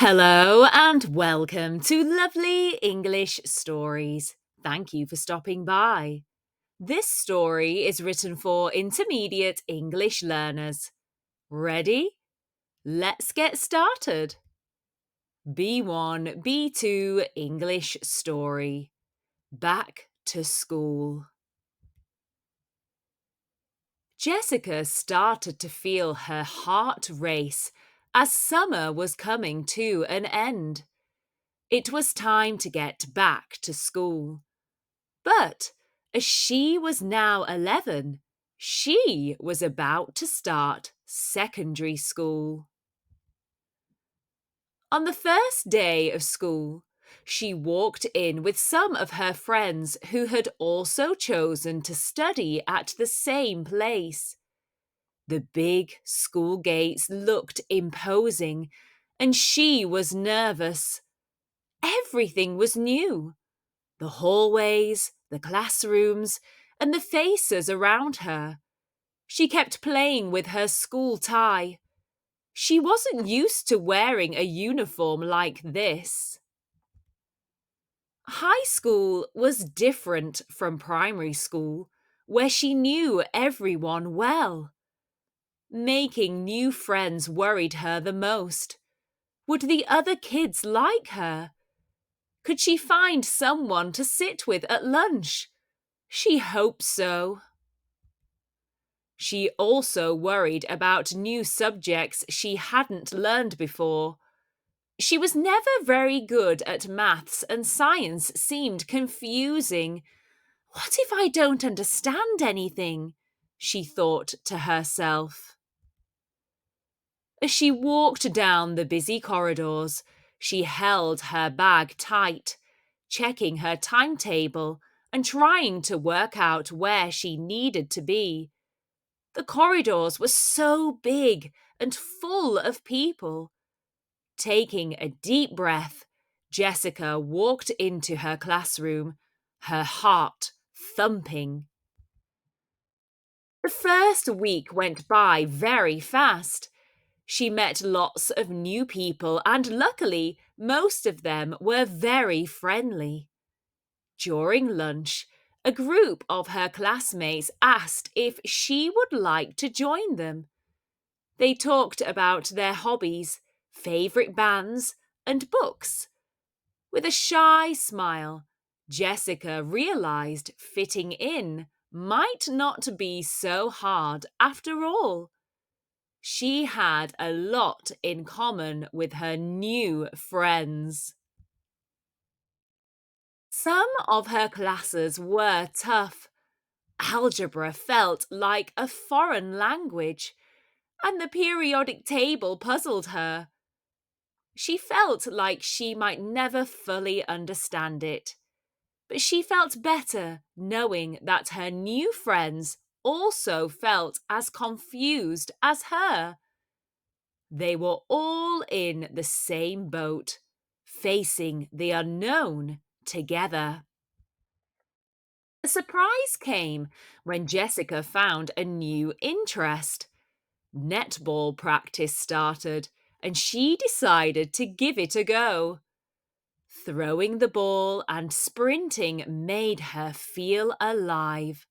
Hello and welcome to Lovely English Stories. Thank you for stopping by. This story is written for intermediate English learners. Ready? Let's get started. B1, B2 English Story. Back to School. Jessica started to feel her heart race as summer was coming to an end. It was time to get back to school. But as she was now 11, she was about to start secondary school. On the first day of school, she walked in with some of her friends who had also chosen to study at the same place. The big school gates looked imposing, and she was nervous. Everything was new. The hallways, the classrooms, and the faces around her. She kept playing with her school tie. She wasn't used to wearing a uniform like this. High school was different from primary school, where she knew everyone well. Making new friends worried her the most. Would the other kids like her? Could she find someone to sit with at lunch? She hoped so. She also worried about new subjects she hadn't learned before. She was never very good at maths and science seemed confusing. What if I don't understand anything? She thought to herself. As she walked down the busy corridors, she held her bag tight, checking her timetable and trying to work out where she needed to be. The corridors were so big and full of people. Taking a deep breath, Jessica walked into her classroom, her heart thumping. The first week went by very fast. She met lots of new people and luckily, most of them were very friendly. During lunch, a group of her classmates asked if she would like to join them. They talked about their hobbies, favourite bands, and books. With a shy smile, Jessica realised fitting in might not be so hard after all. She had a lot in common with her new friends. Some of her classes were tough. Algebra felt like a foreign language, and the periodic table puzzled her. She felt like she might never fully understand it, but she felt better knowing that her new friends also felt as confused as her. They were all in the same boat, facing the unknown together. A surprise came when Jessica found a new interest. Netball practice started, and she decided to give it a go. Throwing the ball and sprinting made her feel alive.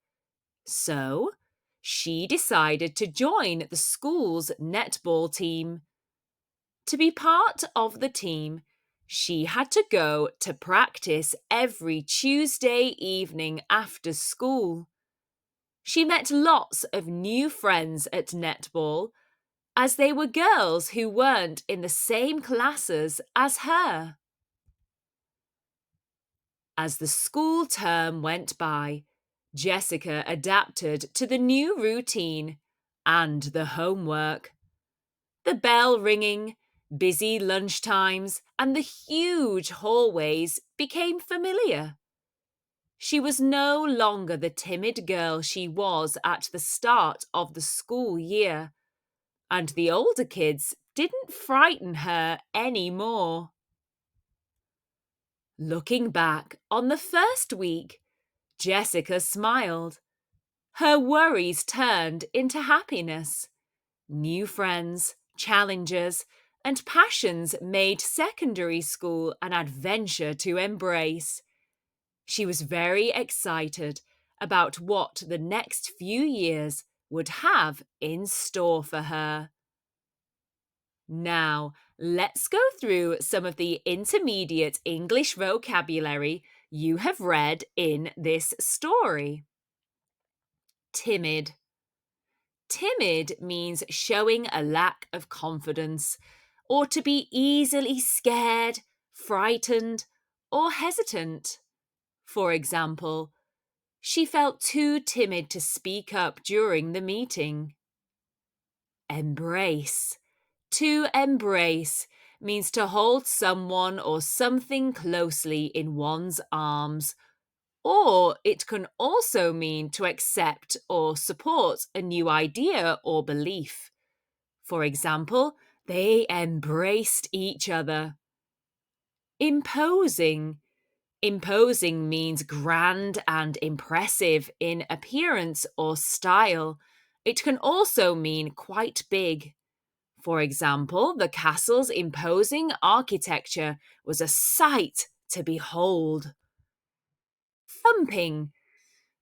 So, she decided to join the school's netball team. To be part of the team, she had to go to practice every Tuesday evening after school. She met lots of new friends at netball, as they were girls who weren't in the same classes as her. As the school term went by, Jessica adapted to the new routine and the homework. The bell ringing, busy lunchtimes, and the huge hallways became familiar. She was no longer the timid girl she was at the start of the school year, and the older kids didn't frighten her anymore. Looking back on the first week, Jessica smiled. Her worries turned into happiness. New friends, challenges, and passions made secondary school an adventure to embrace. She was very excited about what the next few years would have in store for her. Now, let's go through some of the intermediate English vocabulary you have read in this story. Timid. Timid means showing a lack of confidence, or to be easily scared, frightened, or hesitant. For example, she felt too timid to speak up during the meeting. Embrace. To embrace means to hold someone or something closely in one's arms, or it can also mean to accept or support a new idea or belief. For example, they embraced each other. Imposing. Imposing means grand and impressive in appearance or style. It can also mean quite big. For example, the castle's imposing architecture was a sight to behold. Thumping.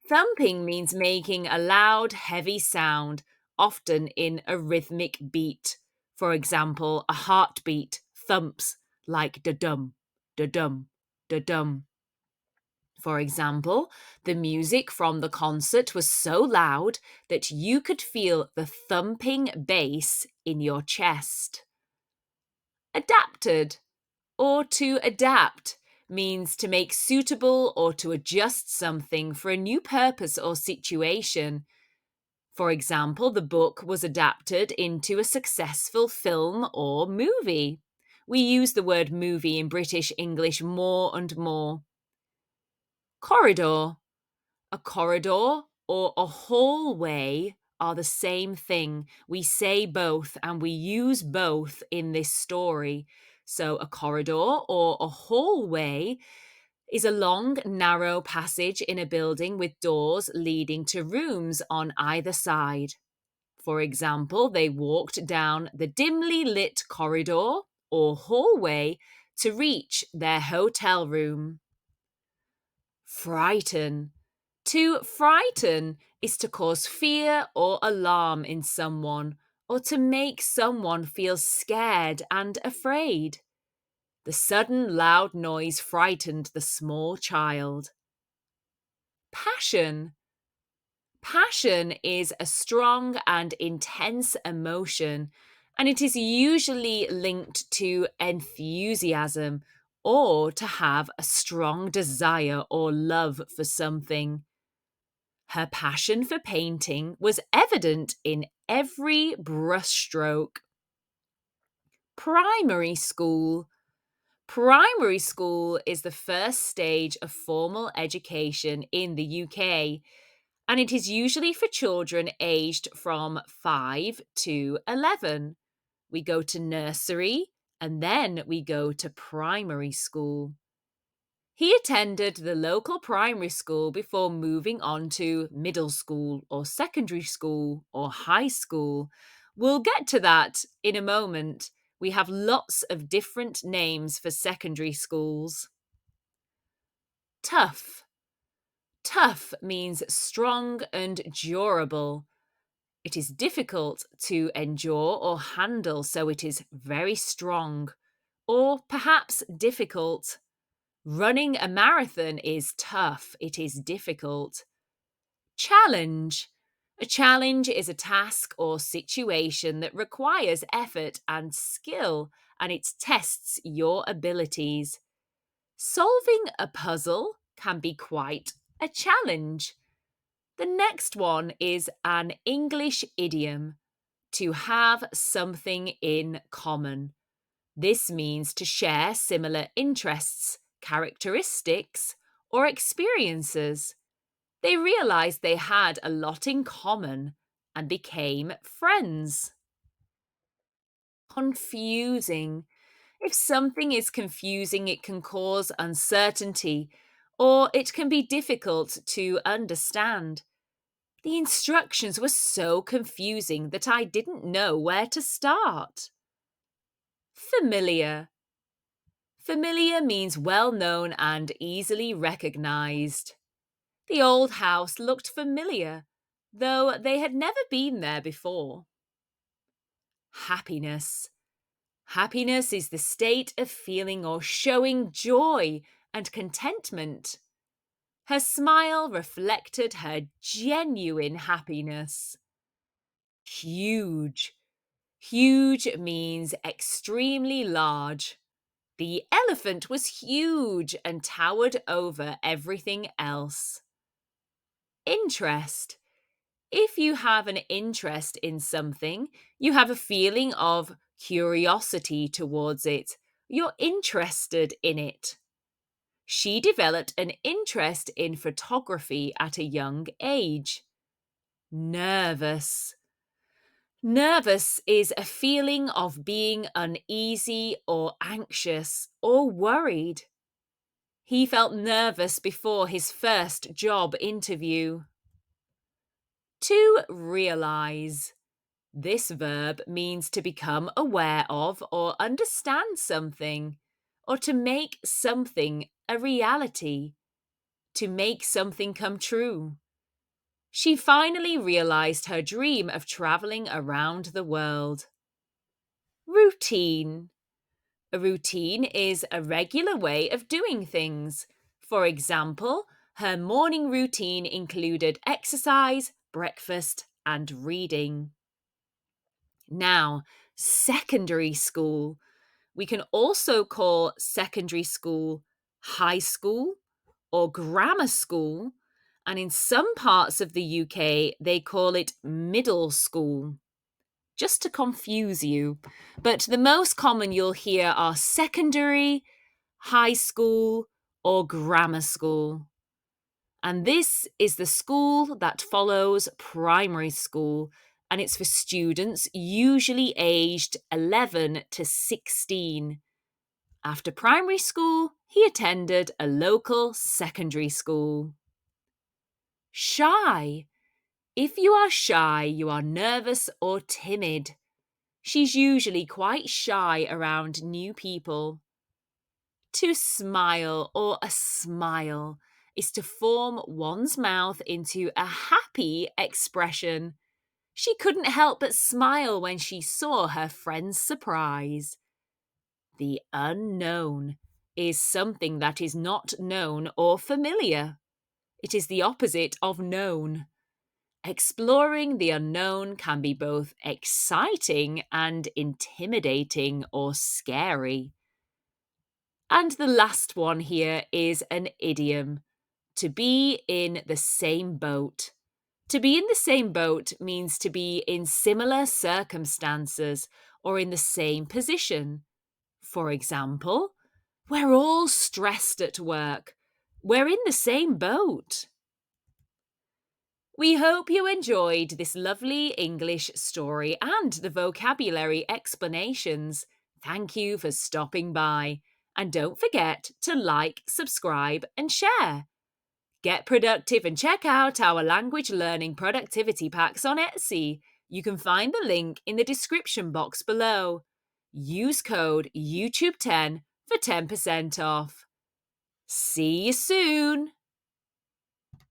Thumping means making a loud, heavy sound, often in a rhythmic beat. For example, a heartbeat thumps like da-dum, da-dum, da-dum. For example, the music from the concert was so loud that you could feel the thumping bass in your chest. Adapted, or to adapt, means to make suitable or to adjust something for a new purpose or situation. For example, the book was adapted into a successful film or movie. We use the word movie in British English more and more. Corridor. A corridor or a hallway are the same thing. We say both and we use both in this story. So a corridor or a hallway is a long, narrow passage in a building with doors leading to rooms on either side. For example, they walked down the dimly lit corridor or hallway to reach their hotel room. Frighten. To frighten is to cause fear or alarm in someone, or to make someone feel scared and afraid. The sudden loud noise frightened the small child. Passion. Passion is a strong and intense emotion, and it is usually linked to enthusiasm or to have a strong desire or love for something. Her passion for painting was evident in every brushstroke. Primary school. Primary school is the first stage of formal education in the UK, and it is usually for children aged from 5 to 11. We go to nursery and then we go to primary school. He attended the local primary school before moving on to middle school or secondary school or high school. We'll get to that in a moment. We have lots of different names for secondary schools. Tough. Tough means strong and durable. It is difficult to endure or handle, so it is very strong, or perhaps difficult. Running a marathon is tough. It is difficult. Challenge. A challenge is a task or situation that requires effort and skill, and it tests your abilities. Solving a puzzle can be quite a challenge. The next one is an English idiom, to have something in common. This means to share similar interests, characteristics, or experiences. They realized they had a lot in common and became friends. Confusing. If something is confusing, it can cause uncertainty, or it can be difficult to understand. The instructions were so confusing that I didn't know where to start. Familiar. Familiar means well-known and easily recognized. The old house looked familiar, though they had never been there before. Happiness. Happiness is the state of feeling or showing joy and contentment. Her smile reflected her genuine happiness. Huge. Huge means extremely large. The elephant was huge and towered over everything else. Interest. If you have an interest in something, you have a feeling of curiosity towards it. You're interested in it. She developed an interest in photography at a young age. Nervous. Nervous is a feeling of being uneasy or anxious or worried. He felt nervous before his first job interview. To realize. This verb means to become aware of or understand something, or to make something a reality, to make something come true. She finally realized her dream of traveling around the world. Routine. A routine is a regular way of doing things. For example, her morning routine included exercise, breakfast, and reading. Now, secondary school. We can also call secondary school high school or grammar school, and in some parts of the UK, they call it middle school. Just to confuse you, but the most common you'll hear are secondary, high school, or grammar school. And this is the school that follows primary school, and it's for students usually aged 11 to 16. After primary school, he attended a local secondary school. Shy. If you are shy, you are nervous or timid. She's usually quite shy around new people. To smile or a smile is to form one's mouth into a happy expression. She couldn't help but smile when she saw her friend's surprise. The unknown is something that is not known or familiar. It is the opposite of known. Exploring the unknown can be both exciting and intimidating or scary. And the last one here is an idiom. To be in the same boat. To be in the same boat means to be in similar circumstances or in the same position. For example, we're all stressed at work. We're in the same boat. We hope you enjoyed this lovely English story and the vocabulary explanations. Thank you for stopping by. And don't forget to like, subscribe, and share. Get productive and check out our language learning productivity packs on Etsy. You can find the link in the description box below. Use code YouTube10 for 10% off. See you soon!